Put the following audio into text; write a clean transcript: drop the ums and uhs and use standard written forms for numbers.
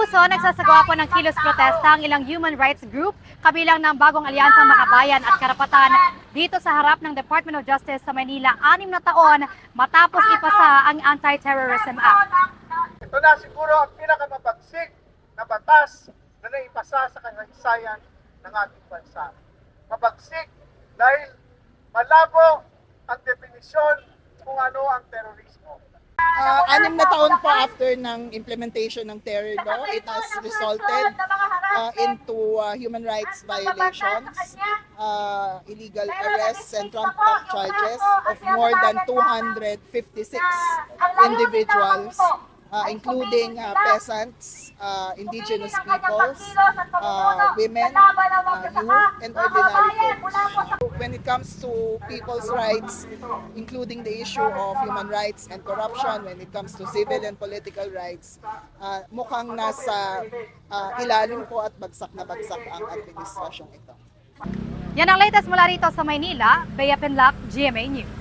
Abuso, nagsasagawa po ng kilos protesta ang ilang human rights group kabilang ng Bagong Alyansang Makabayan at Karapatan dito sa harap ng Department of Justice sa Manila 6 na taon matapos ipasa ang Anti-Terrorism Act. Ito na siguro ang pinakamabagsik na batas na naipasa sa kasaysayan ng ating bansa. Mabagsik dahil malabo ang definisyon kung ano ang terorismo. 6 na taon po after ng implementation ng terror law, it has resulted into human rights violations, illegal arrests and trumped-up charges of more than 256 individuals, including peasants, indigenous peoples, women, youth, and ordinary folks. When it comes to people's rights, including the issue of human rights and corruption, when it comes to civil and political rights, mukhang nasa ilalim po at bagsak na bagsak ang administrasyong ito. Yan ang latest mula rito sa Maynila. Bea Penlac, GMA News.